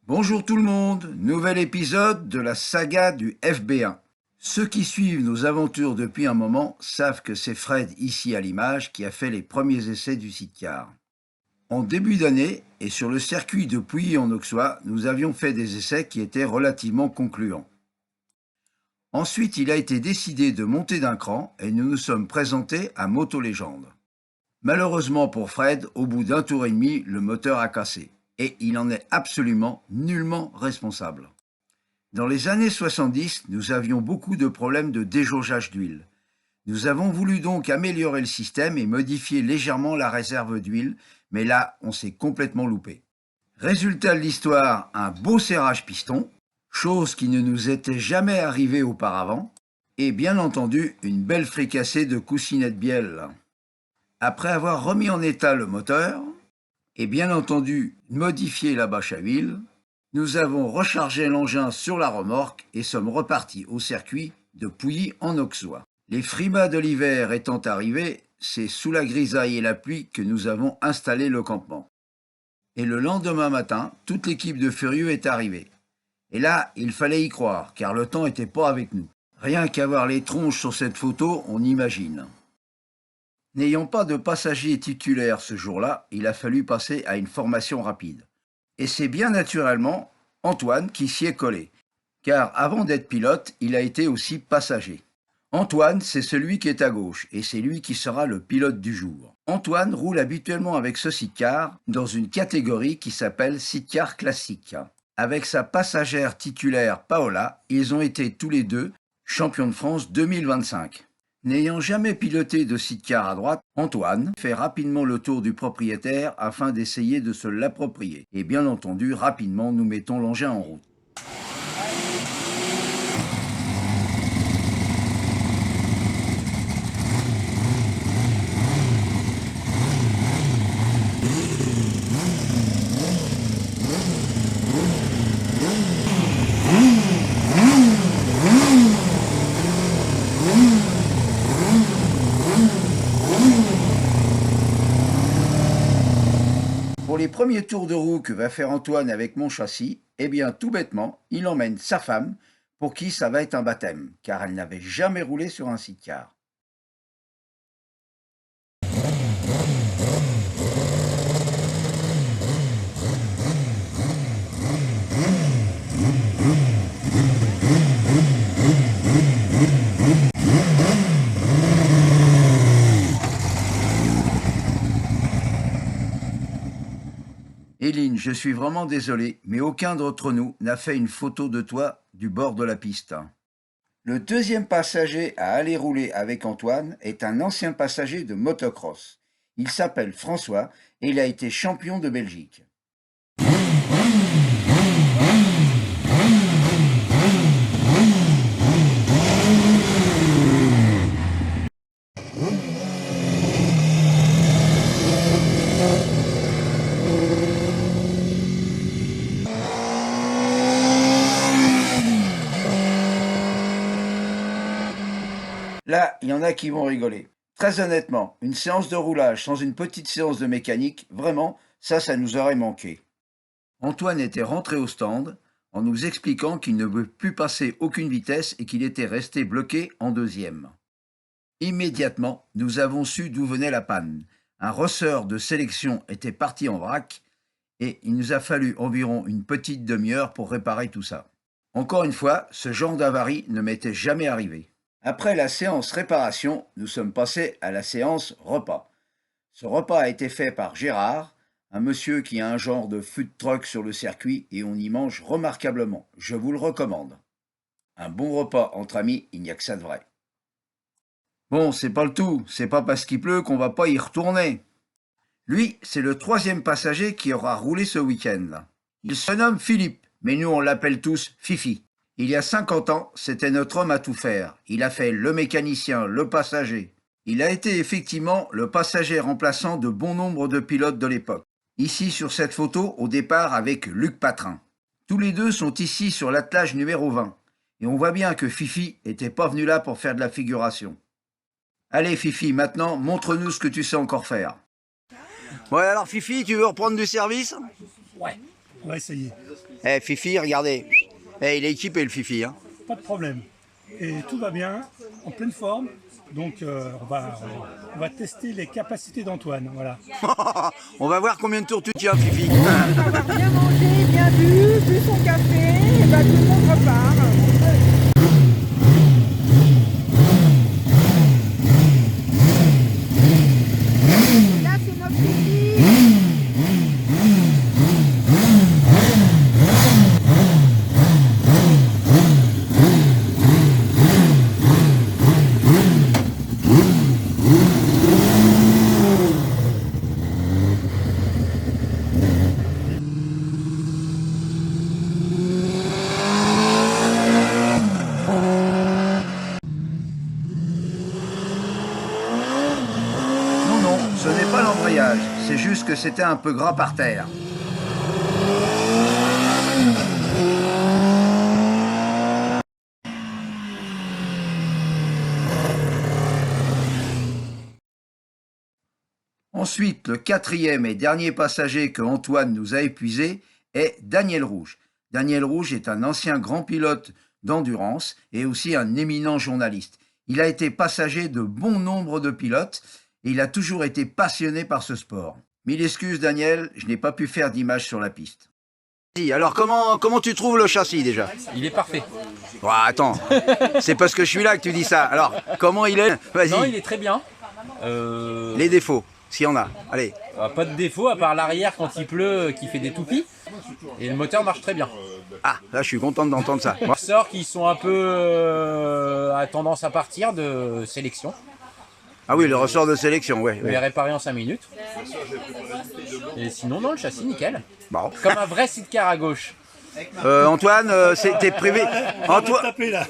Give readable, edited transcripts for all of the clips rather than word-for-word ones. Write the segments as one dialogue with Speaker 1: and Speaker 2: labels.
Speaker 1: Bonjour tout le monde, nouvel épisode de la saga du FB1. Ceux qui suivent nos aventures depuis un moment savent que c'est Fred, ici à l'image, qui a fait les premiers essais du sidecar. En début d'année, et sur le circuit de Pouilly-en-Auxois, nous avions fait des essais qui étaient relativement concluants. Ensuite, il a été décidé de monter d'un cran et nous nous sommes présentés à Moto Légende. Malheureusement pour Fred, au bout d'un tour et demi, le moteur a cassé. Et il en est absolument nullement responsable. Dans les années 70, nous avions beaucoup de problèmes de déjaugeage d'huile. Nous avons voulu donc améliorer le système et modifier légèrement la réserve d'huile, mais là, on s'est complètement loupé. Résultat de l'histoire, un beau serrage piston, chose qui ne nous était jamais arrivée auparavant, et bien entendu, une belle fricassée de coussinettes bielle. Après avoir remis en état le moteur, et bien entendu modifié la bâche à huile, nous avons rechargé l'engin sur la remorque et sommes repartis au circuit de Pouilly-en-Auxois. Les frimas de l'hiver étant arrivés, c'est sous la grisaille et la pluie que nous avons installé le campement. Et le lendemain matin, toute l'équipe de Furieux est arrivée. Et là, il fallait y croire, car le temps n'était pas avec nous. Rien qu'à voir les tronches sur cette photo, on imagine. N'ayant pas de passager titulaire ce jour-là, il a fallu passer à une formation rapide. Et c'est bien naturellement Antoine qui s'y est collé, car avant d'être pilote, il a été aussi passager. Antoine, c'est celui qui est à gauche, et c'est lui qui sera le pilote du jour. Antoine roule habituellement avec ce sidecar dans une catégorie qui s'appelle sidecar classique. Avec sa passagère titulaire Paola, ils ont été tous les deux champions de France 2025. N'ayant jamais piloté de sidecar à droite, Antoine fait rapidement le tour du propriétaire afin d'essayer de se l'approprier. Et bien entendu, rapidement, nous mettons l'engin en route. Pour les premiers tours de roue que va faire Antoine avec mon châssis, eh bien tout bêtement, il emmène sa femme, pour qui ça va être un baptême, car elle n'avait jamais roulé sur un sidecar. Éline, je suis vraiment désolé, mais aucun d'entre nous n'a fait une photo de toi du bord de la piste. Le deuxième passager à aller rouler avec Antoine est un ancien passager de motocross. Il s'appelle François et il a été champion de Belgique. Là, il y en a qui vont rigoler. Très honnêtement, une séance de roulage sans une petite séance de mécanique, vraiment, ça nous aurait manqué. Antoine était rentré au stand en nous expliquant qu'il ne veut plus passer aucune vitesse et qu'il était resté bloqué en deuxième. Immédiatement, nous avons su d'où venait la panne. Un ressort de sélection était parti en vrac et il nous a fallu environ une petite demi-heure pour réparer tout ça. Encore une fois, ce genre d'avarie ne m'était jamais arrivé. Après la séance réparation, nous sommes passés à la séance repas. Ce repas a été fait par Gérard, un monsieur qui a un genre de food truck sur le circuit et on y mange remarquablement. Je vous le recommande. Un bon repas entre amis, il n'y a que ça de vrai. Bon, c'est pas le tout, c'est pas parce qu'il pleut qu'on va pas y retourner. Lui, c'est le troisième passager qui aura roulé ce week-end. Il se nomme Philippe, mais nous on l'appelle tous Fifi. Il y a 50 ans, c'était notre homme à tout faire. Il a fait le mécanicien, le passager. Il a été effectivement le passager remplaçant de bon nombre de pilotes de l'époque. Ici sur cette photo, au départ avec Luc Patrin. Tous les deux sont ici sur l'attelage numéro 20. Et on voit bien que Fifi n'était pas venu là pour faire de la figuration. Allez Fifi, maintenant, montre-nous ce que tu sais encore faire.
Speaker 2: Ouais, alors Fifi, tu veux reprendre du service?
Speaker 3: Ouais.
Speaker 2: On va essayer.
Speaker 1: Eh, Fifi, regardez. Eh, il est équipé, le Fifi. Hein.
Speaker 2: Pas de problème. Et tout va bien, en pleine forme. Donc on va tester les capacités d'Antoine. Voilà.
Speaker 1: On va voir combien de tours tu tiens, Fifi.
Speaker 3: Après avoir bien mangé, bien bu son café, et ben tout le monde repart. Là c'est notre Fifi.
Speaker 1: Non, ce n'est pas l'embrayage. C'est juste que c'était un peu gras par terre. Ensuite, le quatrième et dernier passager que Antoine nous a épuisé est Daniel Rouge. Daniel Rouge est un ancien grand pilote d'endurance et aussi un éminent journaliste. Il a été passager de bon nombre de pilotes et il a toujours été passionné par ce sport. Mille excuses Daniel, je n'ai pas pu faire d'image sur la piste. Alors comment tu trouves le châssis déjà?
Speaker 4: Il est parfait.
Speaker 1: Oh, attends, c'est parce que je suis là que tu dis ça. Alors, comment il est? Vas-y.
Speaker 4: Non, il est très bien.
Speaker 1: Les défauts, s'il y en a. Allez.
Speaker 4: Pas de défaut à part l'arrière quand il pleut qui fait des toupies. Et le moteur marche très bien.
Speaker 1: Ah, là je suis content d'entendre ça.
Speaker 4: Les ressorts qui sont un peu à tendance à partir de sélection.
Speaker 1: Ah oui, le ressort de sélection, ouais.
Speaker 4: Je vais réparer en 5 minutes. Et sinon, non, le châssis, nickel.
Speaker 1: Bon.
Speaker 4: Comme un vrai sidecar à gauche.
Speaker 1: Antoine, t'es privé.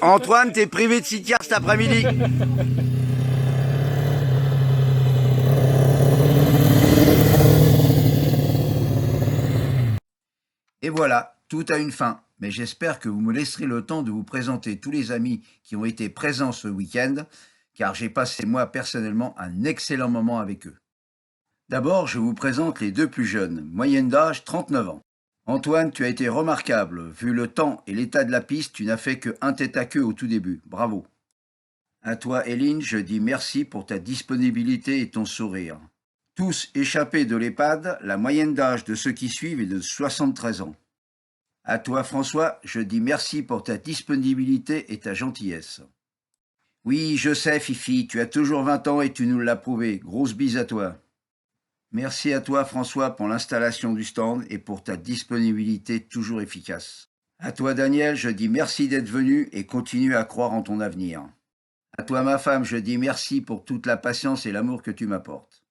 Speaker 1: Antoine, t'es privé de sidecar cet après-midi. Et voilà, tout a une fin. Mais j'espère que vous me laisserez le temps de vous présenter tous les amis qui ont été présents ce week-end, car j'ai passé moi personnellement un excellent moment avec eux. D'abord, je vous présente les deux plus jeunes, moyenne d'âge 39 ans. Antoine, tu as été remarquable. Vu le temps et l'état de la piste, tu n'as fait que un tête à queue au tout début. Bravo. À toi, Hélène, je dis merci pour ta disponibilité et ton sourire. Tous échappés de l'EHPAD, la moyenne d'âge de ceux qui suivent est de 73 ans. À toi, François, je dis merci pour ta disponibilité et ta gentillesse. Oui, je sais, Fifi, tu as toujours 20 ans et tu nous l'as prouvé. Grosse bise à toi. Merci à toi, François, pour l'installation du stand et pour ta disponibilité toujours efficace. À toi, Daniel, je dis merci d'être venu et continue à croire en ton avenir. À toi, ma femme, je dis merci pour toute la patience et l'amour que tu m'apportes.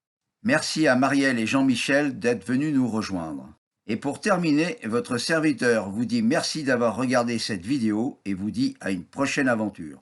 Speaker 1: Merci à Marielle et Jean-Michel d'être venus nous rejoindre. Et pour terminer, votre serviteur vous dit merci d'avoir regardé cette vidéo et vous dit à une prochaine aventure.